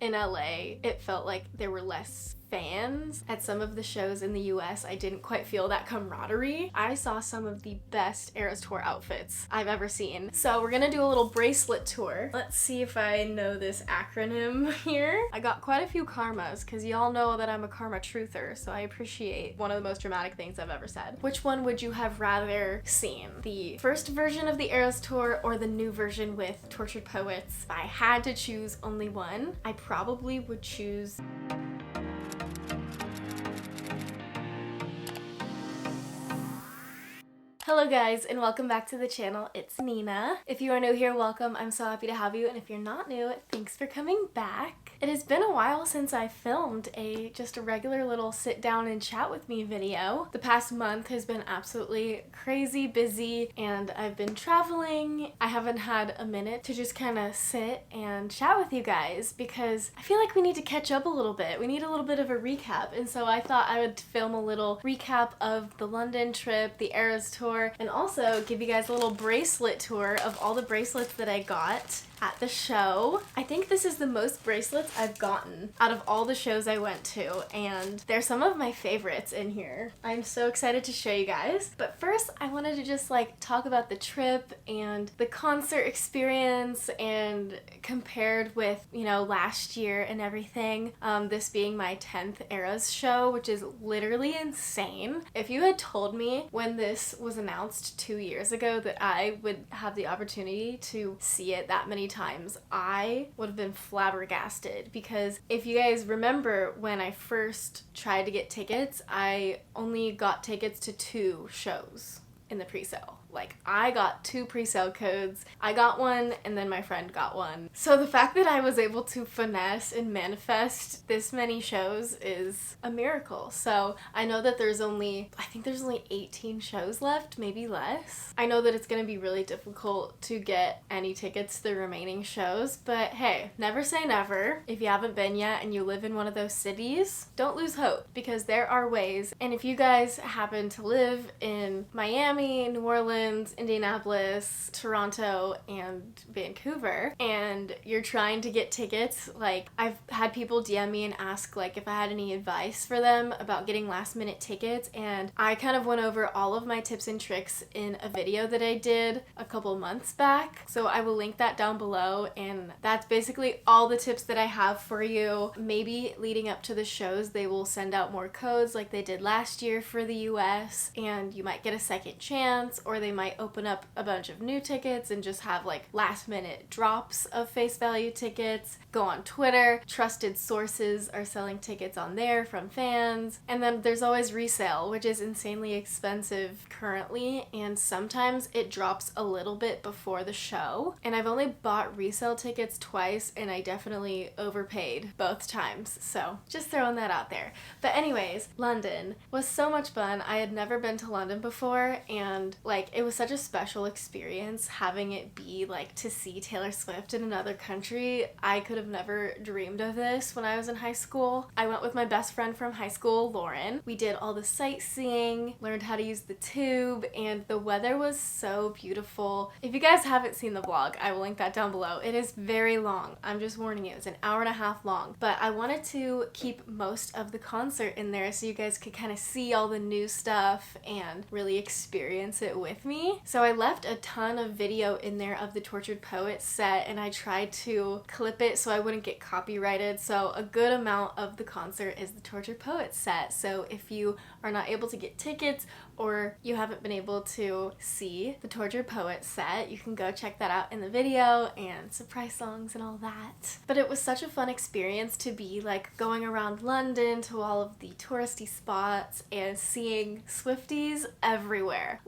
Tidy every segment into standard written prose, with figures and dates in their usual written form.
in LA, it felt like there were less fans. At some of the shows in the US, I didn't quite feel that camaraderie. I saw some of the best ERAS tour outfits I've ever seen. So we're gonna do a little bracelet tour. Let's see if I know this acronym here. I got quite a few karmas because y'all know that I'm a karma truther, so I appreciate one of the most dramatic things I've ever said. Which one would you have rather seen? The first version of the ERAS tour or the new version with Tortured Poets? If I had to choose only one, I probably would choose Hello guys, and welcome back to the channel. It's Nena. If you are new here, welcome. I'm so happy to have you, and if you're not new, thanks for coming back. It has been a while since I filmed just a regular little sit down and chat with me video. The past month has been absolutely crazy busy, and I've been traveling. I haven't had a minute to just kind of sit and chat with you guys because I feel like we need to catch up a little bit. We need a little bit of a recap, and so I thought I would film a little recap of the London trip, the ERAS tour, and also give you guys a little bracelet tour of all the bracelets that I got at the show. I think this is the most bracelets I've gotten out of all the shows I went to, and they're some of my favorites in here. I'm so excited to show you guys. But first, I wanted to just talk about the trip and the concert experience and compared with, last year and everything. This being my 10th ERAS show, which is literally insane. If you had told me when this was announced 2 years ago that I would have the opportunity to see it that many times, I would have been flabbergasted, because if you guys remember when I first tried to get tickets, I only got tickets to 2 shows in the pre-sale. I got 2 pre-sale codes. I got one and then my friend got one. So the fact that I was able to finesse and manifest this many shows is a miracle. So I know that I think there's only 18 shows left, maybe less. I know that it's gonna be really difficult to get any tickets to the remaining shows, but hey, never say never. If you haven't been yet and you live in one of those cities, don't lose hope, because there are ways. And if you guys happen to live in Miami, New Orleans, Indianapolis, Toronto, and Vancouver, and you're trying to get tickets, I've had people DM me and ask if I had any advice for them about getting last minute tickets, and I kind of went over all of my tips and tricks in a video that I did a couple months back, so I will link that down below, and that's basically all the tips that I have for you. Maybe leading up to the shows they will send out more codes like they did last year for the US, and you might get a second chance, or they might open up a bunch of new tickets and just have last minute drops of face value tickets. Go on Twitter, trusted sources are selling tickets on there from fans. And then there's always resale, which is insanely expensive currently, and sometimes it drops a little bit before the show. And I've only bought resale tickets twice, and I definitely overpaid both times, so just throwing that out there. But anyways, London was so much fun. I had never been to London before, and it was such a special experience having it be to see Taylor Swift in another country. I could have never dreamed of this when I was in high school. I went with my best friend from high school, Lauren. We did all the sightseeing, learned how to use the tube, and the weather was so beautiful. If you guys haven't seen the vlog, I will link that down below. It is very long. I'm just warning you, it's an hour and a half long, but I wanted to keep most of the concert in there so you guys could kind of see all the new stuff and really experience it with me. So I left a ton of video in there of the Tortured Poets set, and I tried to clip it so I wouldn't get copyrighted. So a good amount of the concert is the Tortured Poets set. So if you are not able to get tickets, or you haven't been able to see the Tortured Poets set, you can go check that out in the video, and surprise songs and all that. But it was such a fun experience to be going around London to all of the touristy spots and seeing Swifties everywhere.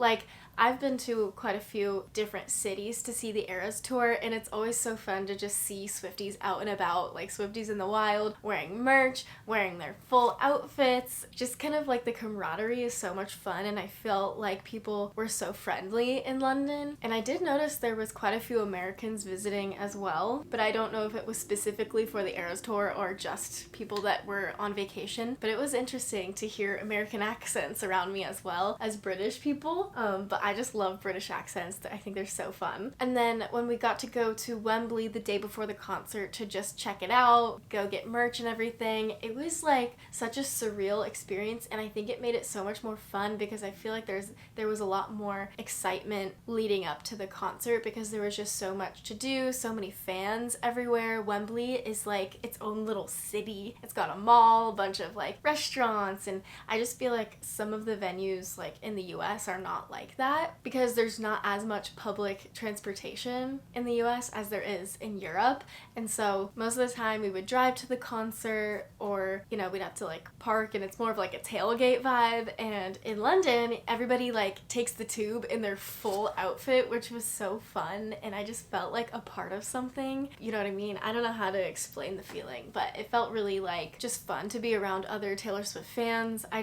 I've been to quite a few different cities to see the ERAS tour, and it's always so fun to just see Swifties out and about, Swifties in the wild, wearing merch, wearing their full outfits. Just kind of the camaraderie is so much fun, and I felt like people were so friendly in London. And I did notice there was quite a few Americans visiting as well, but I don't know if it was specifically for the ERAS tour or just people that were on vacation. But it was interesting to hear American accents around me as well as British people. But I just love British accents. I think they're so fun. And then when we got to go to Wembley the day before the concert to just check it out, go get merch and everything, it was like such a surreal experience, and I think it made it so much more fun because I feel like there was a lot more excitement leading up to the concert because there was just so much to do, so many fans everywhere. Wembley is like its own little city. It's got a mall, a bunch of like restaurants, and I just feel like some of the venues like in the US are not like that because there's not as much public transportation in the US as there is in Europe. And so most of the time we would drive to the concert, or you know, we'd have to like park, and it's more of like a tailgate vibe. And in London, everybody like takes the tube in their full outfit, which was so fun, and I just felt like a part of something. You know what I mean? I don't know how to explain the feeling, but it felt really like just fun to be around other Taylor Swift fans. I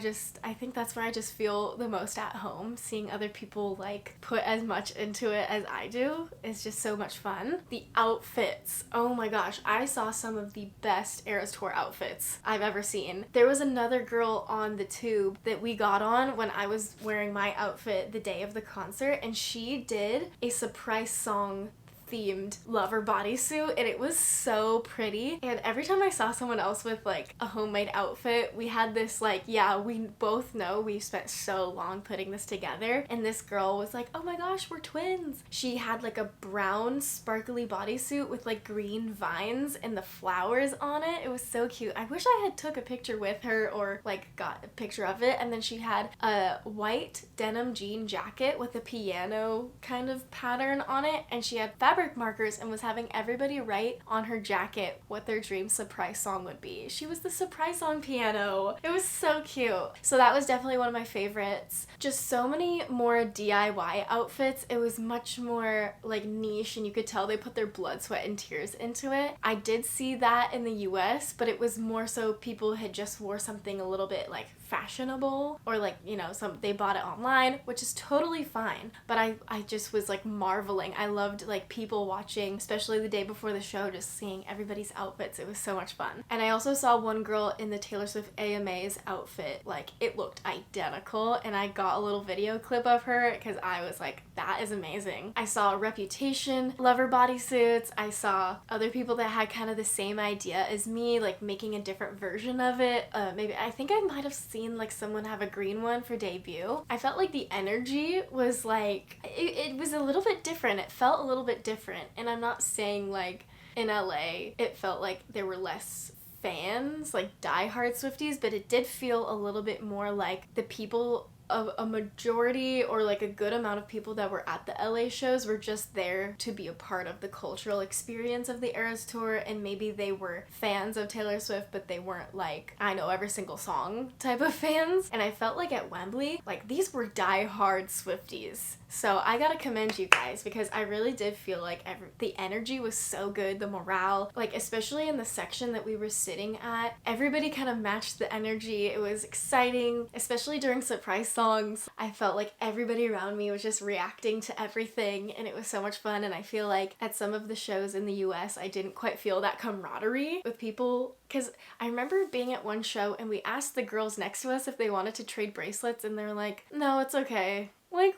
think that's where I just feel the most at home. Seeing other people like put as much into it as I do is just so much fun. The outfits, oh my gosh, I saw some of the best Eras Tour outfits I've ever seen. There was another girl on the tube that we got on when I was wearing my outfit the day of the concert, and she did a surprise song themed lover bodysuit, and it was so pretty. And every time I saw someone else with like a homemade outfit, we had this like, yeah, we both know we spent so long putting this together, and this girl was like, oh my gosh, we're twins. She had like a brown sparkly bodysuit with like green vines and the flowers on it. It was so cute. I wish I had took a picture with her or like got a picture of it. And then she had a white denim jean jacket with a piano kind of pattern on it, and she had fabric markers and was having everybody write on her jacket what their dream surprise song would be. She was the surprise song piano. It was so cute. So that was definitely one of my favorites. Just so many more DIY outfits. It was much more like niche, and you could tell they put their blood, sweat, and tears into it. I did see that in the US, but it was more so people had just wore something a little bit like fashionable, or like, you know, they bought it online, which is totally fine. But I just was like marveling. I loved like people watching, especially the day before the show, just seeing everybody's outfits. It was so much fun. And I also saw one girl in the Taylor Swift AMA's outfit. Like, it looked identical, and I got a little video clip of her because I was like, that is amazing. I saw Reputation lover bodysuits. I saw other people that had kind of the same idea as me, like making a different version of it. Maybe I think I might have seen like someone have a green one for debut. I felt like the energy was like, it was a little bit different. It felt a little bit different, and I'm not saying like in LA it felt like there were less fans, like diehard Swifties, but it did feel a little bit more like the people of a majority, or like a good amount of people that were at the LA shows were just there to be a part of the cultural experience of the Eras Tour, and maybe they were fans of Taylor Swift, but they weren't like, I know every single song type of fans. And I felt like at Wembley, like these were die-hard Swifties. So I gotta commend you guys, because I really did feel like the energy was so good, the morale, like especially in the section that we were sitting at, everybody kind of matched the energy. It was exciting, especially during surprise songs. I felt like everybody around me was just reacting to everything, and it was so much fun. And I feel like at some of the shows in the US, I didn't quite feel that camaraderie with people, because I remember being at one show and we asked the girls next to us if they wanted to trade bracelets, and they're like, no, it's okay. Like,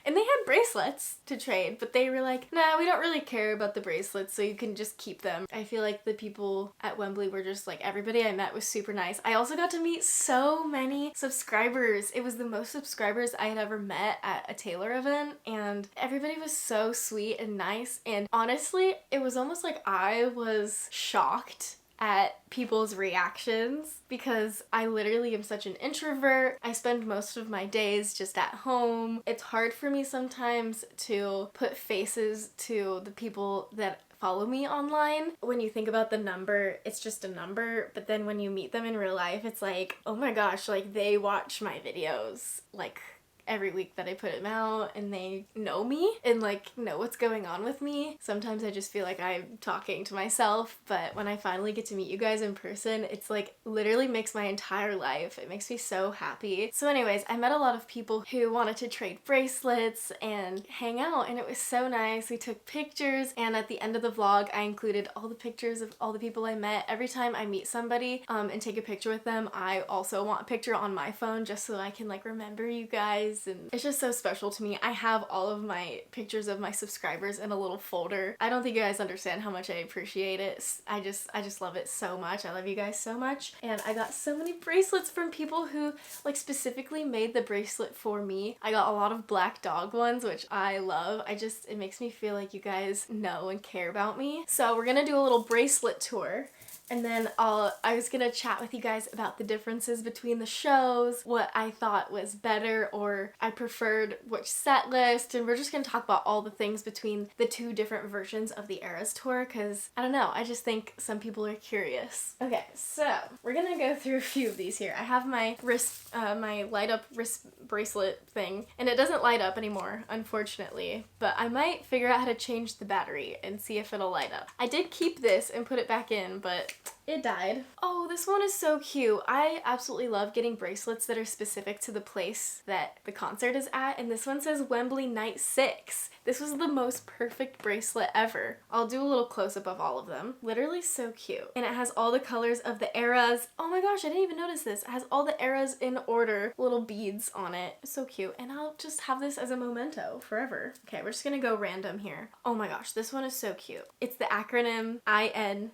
and they had bracelets to trade, but they were like, nah, we don't really care about the bracelets, so you can just keep them. I feel like the people at Wembley were just like, everybody I met was super nice. I also got to meet so many subscribers. It was the most subscribers I had ever met at a Taylor event, and everybody was so sweet and nice. And honestly, it was almost like I was shocked at people's reactions, because I literally am such an introvert. I spend most of my days just at home. It's hard for me sometimes to put faces to the people that follow me online. When you think about the number, it's just a number, but then when you meet them in real life, it's like, oh my gosh, like they watch my videos like every week that I put them out, and they know me and like know what's going on with me. Sometimes I just feel like I'm talking to myself, but when I finally get to meet you guys in person, it's like literally makes my entire life. It makes me so happy. So anyways, I met a lot of people who wanted to trade bracelets and hang out, and it was so nice. We took pictures, and at the end of the vlog, I included all the pictures of all the people I met. Every time I meet somebody and take a picture with them, I also want a picture on my phone just so I can like remember you guys guys, and it's just so special to me. I have all of my pictures of my subscribers in a little folder. I don't think you guys understand how much I appreciate it. I just love it so much. I love you guys so much. And I got so many bracelets from people who like specifically made the bracelet for me. I got a lot of black dog ones, which I love. It makes me feel like you guys know and care about me. So we're gonna do a little bracelet tour. And then I was gonna chat with you guys about the differences between the shows, what I thought was better or I preferred which set list, and we're just gonna talk about all the things between the two different versions of the ERAS tour, because I don't know, I just think some people are curious. Okay, so we're gonna go through a few of these here. I have my wrist, my light up wrist bracelet thing, and it doesn't light up anymore, unfortunately, but I might figure out how to change the battery and see if it'll light up. I did keep this and put it back in, but it died. Oh, this one is so cute. I absolutely love getting bracelets that are specific to the place that the concert is at, and this one says Wembley Night 6. This was the most perfect bracelet ever. I'll do a little close-up of all of them. Literally so cute. And it has all the colors of the ERAS. Oh my gosh, I didn't even notice this. It has all the ERAS in order, little beads on it. So cute. And I'll just have this as a memento forever. Okay, we're just gonna go random here. Oh my gosh, this one is so cute. It's the acronym INTHAF.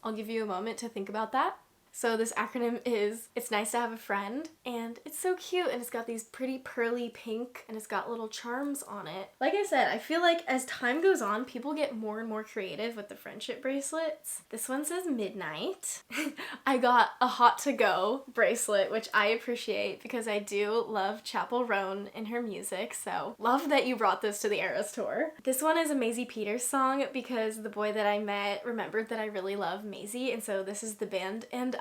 I'll give you a moment to think about that. So this acronym is, it's nice to have a friend, and it's so cute, and it's got these pretty pearly pink, and it's got little charms on it. Like I said, I feel like as time goes on, people get more and more creative with the friendship bracelets. This one says Midnight. I got a Hot to Go bracelet, which I appreciate because I do love Chapel Roan and her music, so love that you brought this to the ERAS tour. This one is a Maisie Peters song because the boy that I met remembered that I really love Maisie, and so this is the band and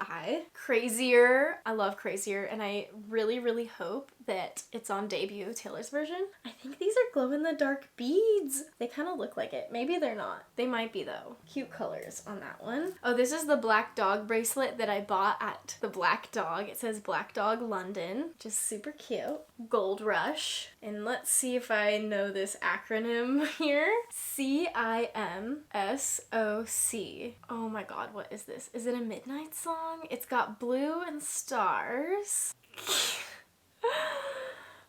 Crazier. I love Crazier, and I really hope that it's on debut Taylor's version. I think these are glow-in-the-dark beads. They kind of look like it. Maybe they're not. They might be though. Cute colors on that one. Oh, this is the Black Dog bracelet that I bought at the Black Dog. It says Black Dog London. Just super cute. Gold Rush. And let's see if I know this acronym here. CIMSOC. Oh my god, what is this? Is it a midnight song? It's got blue and stars.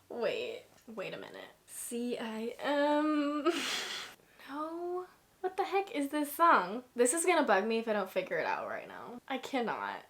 Wait a minute. CIM. No. What the heck is this song? This is gonna bug me if I don't figure it out right now. I cannot.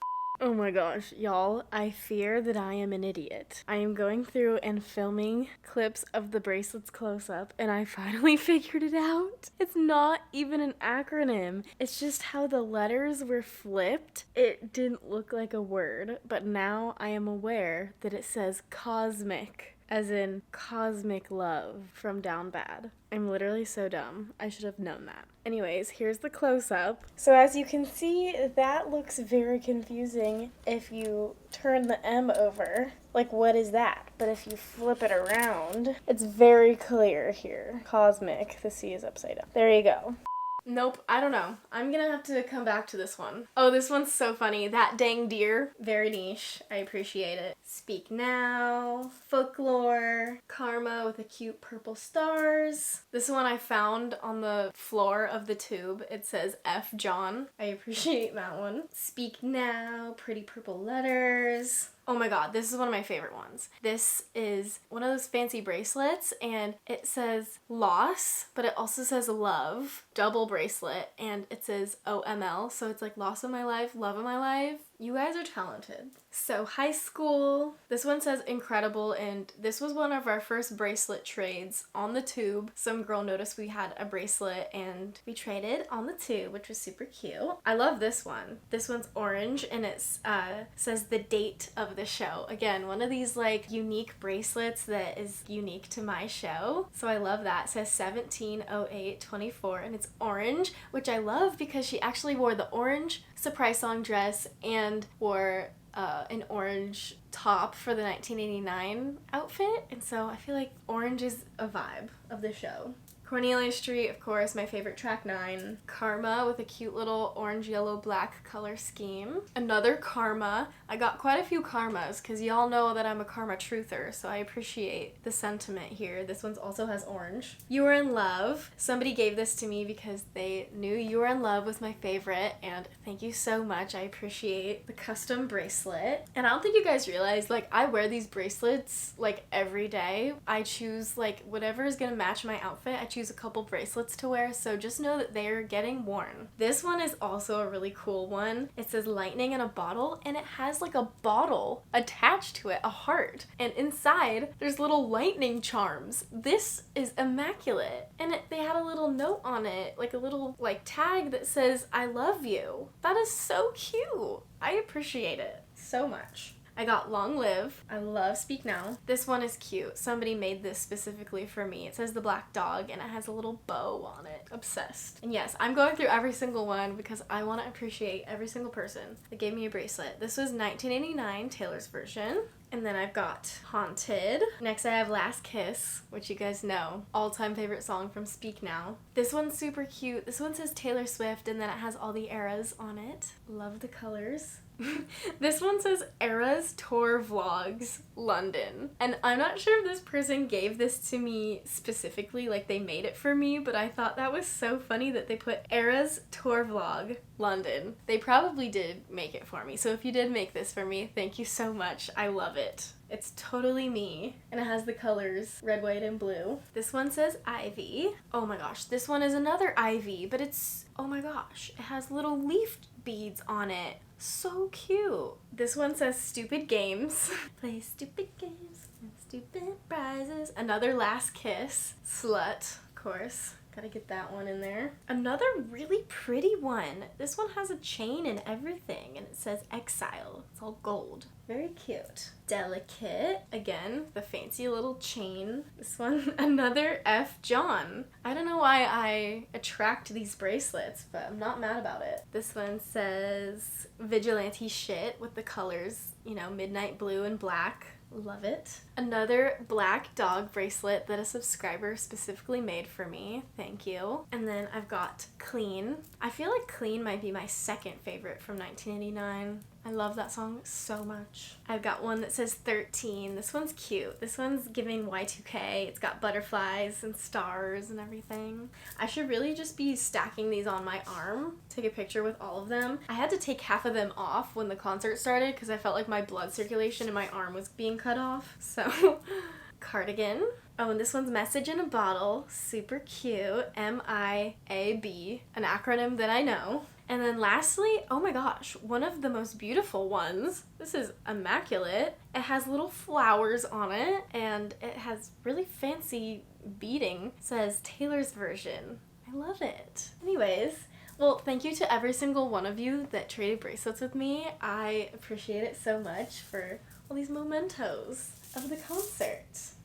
Oh my gosh, y'all, I fear that I am an idiot. I am going through and filming clips of the bracelets close up, and I finally figured it out. It's not even an acronym. It's just how the letters were flipped. It didn't look like a word, but now I am aware that it says cosmic, as in cosmic love from Down Bad. I'm literally so dumb. I should have known that. Anyways, here's the close-up. So as you can see, that looks very confusing if you turn the M over. Like, what is that? But if you flip it around, it's very clear here. Cosmic, the C is upside down. There you go. Nope, I don't know. I'm gonna have to come back to this one. Oh, this one's so funny. That Dang Deer. Very niche. I appreciate it. Speak Now. Folklore. Karma with the cute purple stars. This one I found on the floor of the tube. It says F John. I appreciate that one. Speak Now. Pretty purple letters. Oh my god, this is one of my favorite ones. This is one of those fancy bracelets, and it says loss, but it also says love. Double bracelet, and it says OML, so it's like loss of my life, love of my life. You guys are talented. So high school. This one says incredible, and this was one of our first bracelet trades on the tube. Some girl noticed we had a bracelet and we traded on the tube, which was super cute. I love this one. This one's orange, and it says the date of the show. Again, one of these like unique bracelets that is unique to my show. So I love that. It says 17/08/24, and it's orange, which I love because she actually wore the orange Surprise Song dress and wore an orange top for the 1989 outfit, and so I feel like orange is a vibe of the show. Cornelia Street, of course, my favorite track 9. Karma with a cute little orange, yellow, black color scheme. Another Karma. I got quite a few Karmas because y'all know that I'm a Karma truther, so I appreciate the sentiment here. This one also has orange. You Are in Love. Somebody gave this to me because they knew You Are in Love was my favorite, and thank you so much. I appreciate the custom bracelet. And I don't think you guys realize, like, I wear these bracelets like every day. I choose like whatever is gonna match my outfit. I choose a couple bracelets to wear, so just know that they're getting worn. This one is also a really cool one. It says lightning in a bottle, and it has like a bottle attached to it, a heart, and inside there's little lightning charms. This is immaculate. And they had a little note on it, like a little like tag that says I love you. That is so cute. I appreciate it so much. I got Long Live. I love Speak Now. This one is cute. Somebody made this specifically for me. It says the black dog and it has a little bow on it. Obsessed. And yes, I'm going through every single one because I want to appreciate every single person that gave me a bracelet. This was 1989, Taylor's version. And then I've got Haunted. Next I have Last Kiss, which you guys know. All-time favorite song from Speak Now. This one's super cute. This one says Taylor Swift and then it has all the eras on it. Love the colors. This one says ERAS Tour Vlogs London. And I'm not sure if this person gave this to me specifically, like they made it for me, but I thought that was so funny that they put ERAS Tour Vlog London. They probably did make it for me. So if you did make this for me, thank you so much. I love it. It's totally me. And it has the colors red, white, and blue. This one says Ivy. Oh my gosh, this one is another Ivy, but it's, oh my gosh, it has little leaf beads on it. So cute. This one says Stupid Games. Play stupid games and stupid prizes. Another Last Kiss. Slut, of course. Gotta get that one in there. Another really pretty one. This one has a chain and everything, and it says Exile. It's all gold. Very cute. Delicate. Again, the fancy little chain. This one, another F. John. I don't know why I attract these bracelets, but I'm not mad about it. This one says Vigilante Shit with the colors, you know, midnight blue and black. Love it. Another black dog bracelet that a subscriber specifically made for me. Thank you. And then I've got Clean. I feel like Clean might be my second favorite from 1989. I love that song so much. I've got one that says 13. This one's cute. This one's giving Y2K. It's got butterflies and stars and everything. I should really just be stacking these on my arm. Take a picture with all of them. I had to take half of them off when the concert started because I felt like my blood circulation in my arm was being cut off. So, Cardigan. Oh, and this one's Message in a Bottle. Super cute. MIAB, an acronym that I know. And then lastly, oh my gosh, one of the most beautiful ones. This is immaculate. It has little flowers on it and it has really fancy beading. It says Taylor's version. I love it. Anyways, well, thank you to every single one of you that traded bracelets with me. I appreciate it so much for all these mementos of the concert.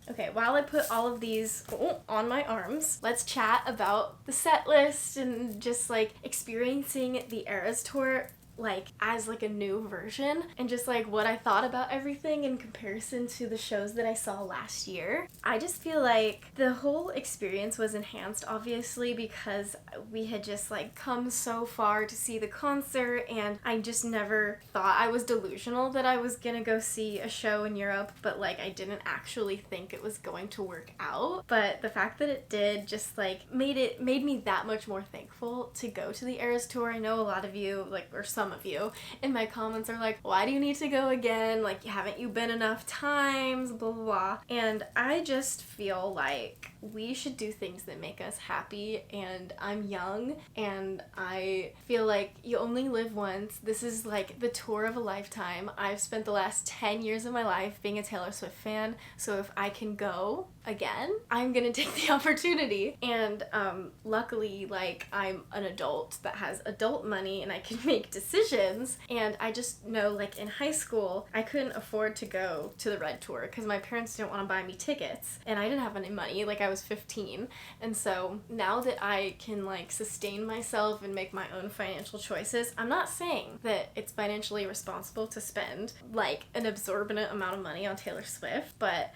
Okay, while I put all of these on my arms, let's chat about the set list and just like experiencing the ERAS tour like as like a new version and just like what I thought about everything in comparison to the shows that I saw last year. I just feel like the whole experience was enhanced obviously because we had just like come so far to see the concert and I just never thought, I was delusional that I was gonna go see a show in Europe, but like I didn't actually think it was going to work out. But the fact that it did just like made me that much more thankful to go to the ERAS tour. I know a lot of you, like, or some of you in my comments are like, why do you need to go again? Like, haven't you been enough times? Blah, blah, blah. And I just feel like we should do things that make us happy, and I'm young and I feel like you only live once. This is like the tour of a lifetime. I've spent the last 10 years of my life being a Taylor Swift fan, so if I can go again, I'm gonna take the opportunity. And luckily, like, I'm an adult that has adult money and I can make decisions, and I just know, like, in high school I couldn't afford to go to the Red Tour because my parents didn't want to buy me tickets and I didn't have any money. Like, I was 15, and so now that I can like sustain myself and make my own financial choices, I'm not saying that it's financially responsible to spend like an exorbitant amount of money on Taylor Swift, but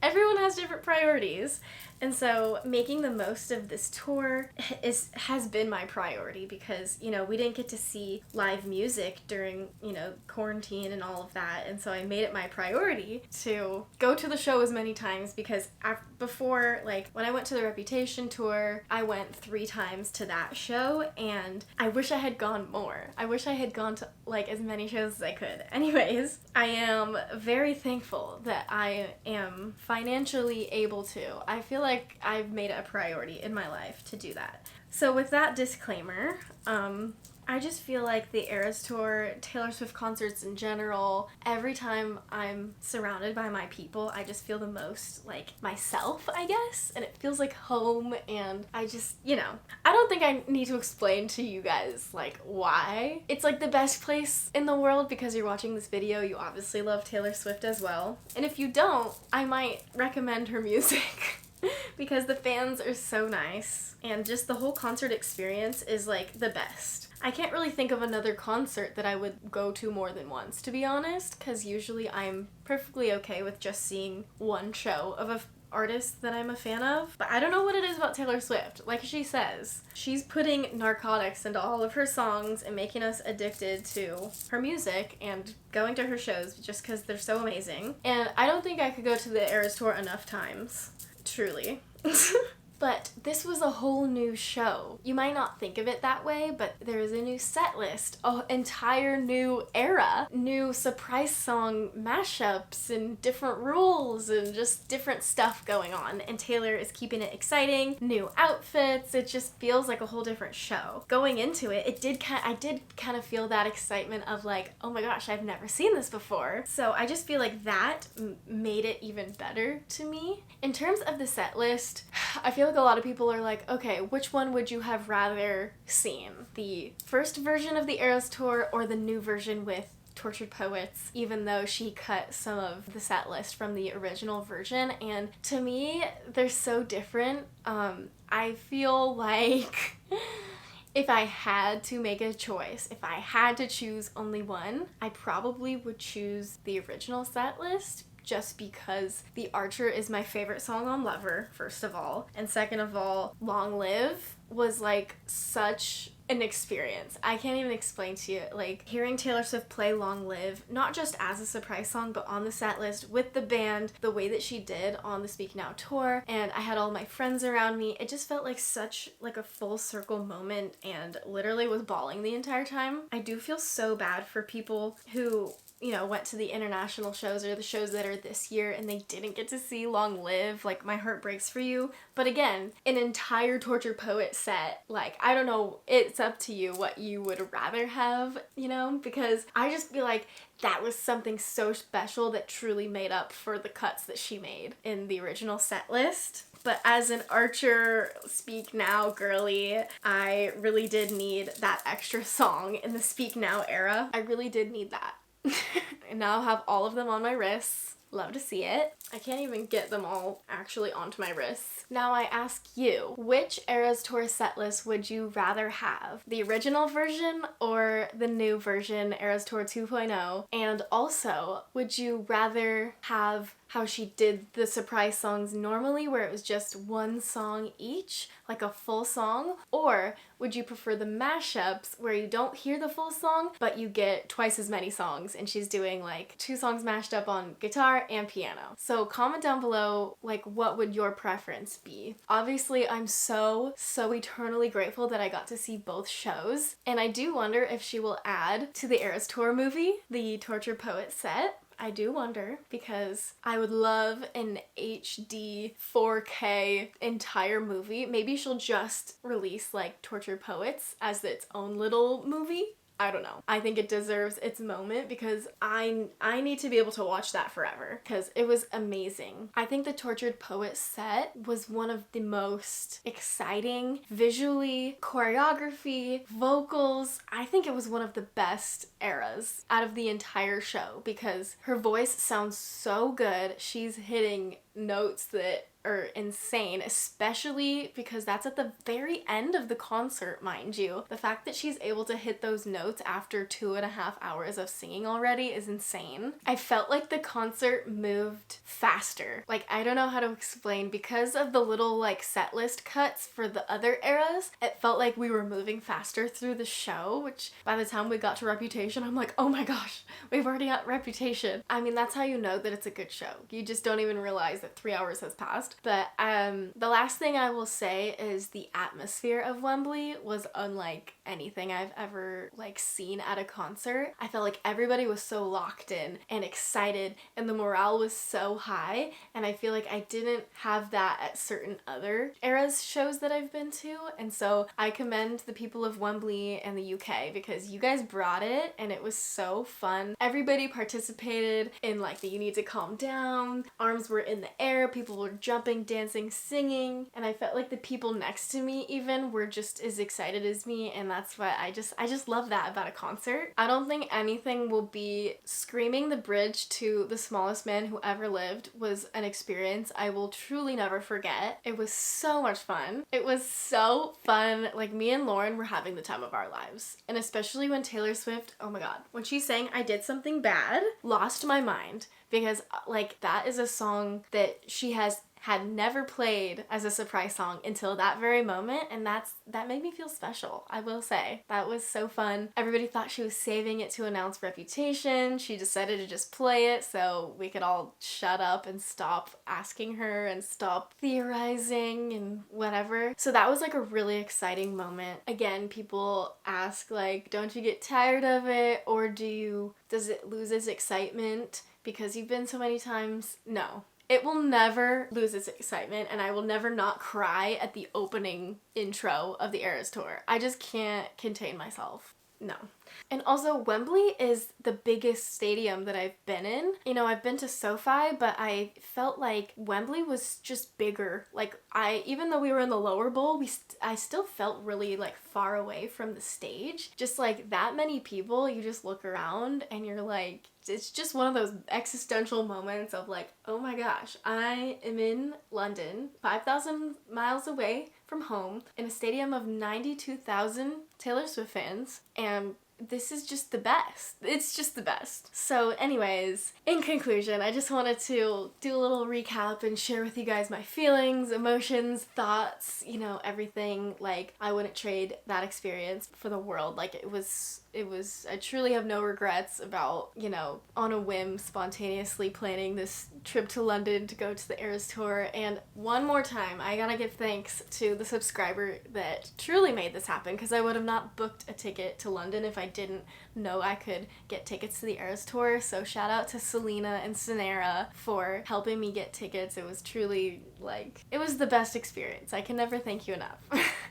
everyone has different priorities. And so making the most of this tour has been my priority because, you know, we didn't get to see live music during, you know, quarantine and all of that. And so I made it my priority to go to the show as many times because before, like, when I went to the Reputation tour, I went 3 times to that show, and I wish I had gone more. I wish I had gone to, like, as many shows as I could. Anyways, I am very thankful that I am financially able to. I feel like I've made it a priority in my life to do that. So with that disclaimer, I just feel like the ERAS tour, Taylor Swift concerts in general, every time I'm surrounded by my people, I just feel the most like myself, I guess, and it feels like home, and I just, you know, I don't think I need to explain to you guys like why. It's like the best place in the world because you're watching this video, you obviously love Taylor Swift as well, and if you don't, I might recommend her music. Because the fans are so nice, and just the whole concert experience is like the best. I can't really think of another concert that I would go to more than once, to be honest, because usually I'm perfectly okay with just seeing one show of an artist that I'm a fan of. But I don't know what it is about Taylor Swift. Like she says, she's putting narcotics into all of her songs and making us addicted to her music and going to her shows just because they're so amazing. And I don't think I could go to the ERAS tour enough times. Truly. But this was a whole new show. You might not think of it that way, but there is a new set list, an entire new era, new surprise song mashups and different rules and just different stuff going on. And Taylor is keeping it exciting, new outfits. It just feels like a whole different show. Going into it, I did kind of feel that excitement of like, oh my gosh, I've never seen this before. So I just feel like that made it even better to me. In terms of the set list, I feel like a lot of people are like, okay, which one would you have rather seen? The first version of the ERAS tour or the new version with Tortured Poets, even though she cut some of the set list from the original version, and to me, they're so different. I feel like if I had to make a choice, if I had to choose only one, I probably would choose the original set list just because The Archer is my favorite song on Lover, first of all. And second of all, Long Live was like such an experience. I can't even explain to you, like hearing Taylor Swift play Long Live, not just as a surprise song, but on the set list with the band, the way that she did on the Speak Now tour, and I had all my friends around me. It just felt like such like a full circle moment, and literally was bawling the entire time. I do feel so bad for people who, you know, went to the international shows or the shows that are this year and they didn't get to see Long Live. Like, my heart breaks for you. But again, an entire Tortured Poet set, like, I don't know, it's up to you what you would rather have, you know, because I just feel like that was something so special that truly made up for the cuts that she made in the original set list. But as an Archer Speak Now girly, I really did need that extra song in the Speak Now era. I really did need that. And now I have all of them on my wrists. Love to see it. I can't even get them all actually onto my wrists. Now I ask you, which ERAS tour set list would you rather have? The original version or the new version, ERAS Tour 2.0? And also, would you rather have how she did the surprise songs normally, where it was just one song each, like a full song? Or would you prefer the mashups where you don't hear the full song, but you get twice as many songs and she's doing like 2 songs mashed up on guitar and piano? So comment down below, like, what would your preference be? Obviously, I'm so eternally grateful that I got to see both shows, and I do wonder if she will add to the ERAS tour movie the Tortured Poet set. I do wonder, because I would love an HD 4K entire movie. Maybe she'll just release like Tortured Poets as its own little movie. I don't know. I think it deserves its moment because I need to be able to watch that forever because it was amazing. I think the Tortured Poet set was one of the most exciting, visually, choreography, vocals. I think it was one of the best eras out of the entire show because her voice sounds so good. She's hitting notes that are insane, especially because that's at the very end of the concert, mind you. The fact that she's able to hit those notes after 2.5 hours of singing already is insane. I felt like the concert moved faster. Like, I don't know how to explain, because of the little like set list cuts for the other eras, it felt like we were moving faster through the show, which by the time we got to Reputation, I'm like, oh my gosh, we've already got Reputation. I mean, that's how you know that it's a good show. You just don't even realize that 3 hours has passed. But the last thing I will say is the atmosphere of Wembley was unlike anything I've ever like seen at a concert. I felt like everybody was so locked in and excited, and the morale was so high, and I feel like I didn't have that at certain other eras shows that I've been to. And so I commend the people of Wembley and the UK, because you guys brought it and it was so fun. Everybody participated in like the you need to calm down, arms were in the air, people were jumping, dancing, singing, and I felt like the people next to me even were just as excited as me, and that's what I just love that about a concert. I don't think anything will be screaming the bridge to The Smallest Man Who Ever Lived was an experience I will truly never forget. It was so much fun. It was so fun. Like, me and Lauren were having the time of our lives, and especially when Taylor Swift, oh my god, when she sang I Did Something Bad, lost my mind, because like that is a song that she had never played as a surprise song until that very moment, and that made me feel special, I will say. That was so fun. Everybody thought she was saving it to announce Reputation. She decided to just play it so we could all shut up and stop asking her and stop theorizing and whatever. So that was like a really exciting moment. Again, people ask like, don't you get tired of it, or does it lose its excitement because you've been so many times? No. It will never lose its excitement, and I will never not cry at the opening intro of the ERAS tour. I just can't contain myself. No. And also, Wembley is the biggest stadium that I've been in. You know, I've been to SoFi, but I felt like Wembley was just bigger. Like, even though we were in the lower bowl, I still felt really like far away from the stage. Just like that many people, you just look around and you're like, it's just one of those existential moments of like, oh my gosh, I am in London, 5,000 miles away from home, in a stadium of 92,000 Taylor Swift fans, and this is just the best. It's just the best. So anyways, in conclusion, I just wanted to do a little recap and share with you guys my feelings, emotions, thoughts, you know, everything. Like, I wouldn't trade that experience for the world. Like, it was, I truly have no regrets about, you know, on a whim, spontaneously planning this trip to London to go to the ERAS tour. And one more time, I gotta give thanks to the subscriber that truly made this happen, because I would have not booked a ticket to London if I didn't know I could get tickets to the ERAS tour. So shout out to Selena and Sonera for helping me get tickets. It was truly like, it was the best experience. I can never thank you enough.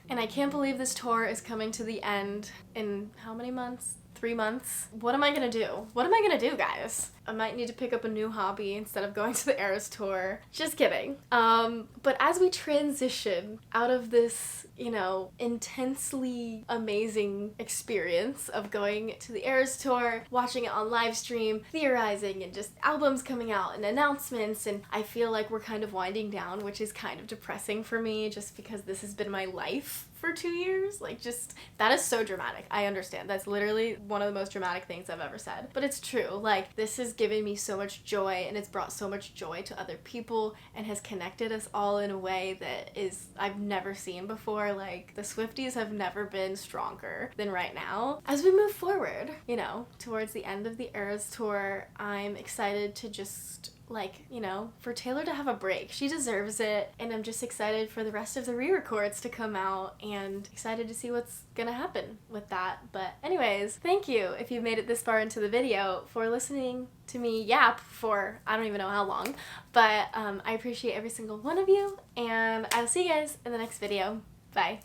And I can't believe this tour is coming to the end in how many months? 3 months. What am I gonna do? What am I gonna do, guys? I might need to pick up a new hobby instead of going to the ERAS tour. Just kidding. But as we transition out of this, you know, intensely amazing experience of going to the ERAS tour, watching it on live stream, theorizing, and just albums coming out and announcements, and I feel like we're kind of winding down, which is kind of depressing for me, just because this has been my life for 2 years. Like, just, that is so dramatic. I understand. That's literally one of the most dramatic things I've ever said. But it's true. Like, this has given me so much joy, and it's brought so much joy to other people, and has connected us all in a way that is, I've never seen before. Like, the Swifties have never been stronger than right now. As we move forward, you know, towards the end of the ERAS tour, I'm excited to just, like, you know, for Taylor to have a break. She deserves it, and I'm just excited for the rest of the re-records to come out, and excited to see what's gonna happen with that. But anyways, thank you if you made it this far into the video for listening to me yap for I don't even know how long, but I appreciate every single one of you, and I'll see you guys in the next video. Bye.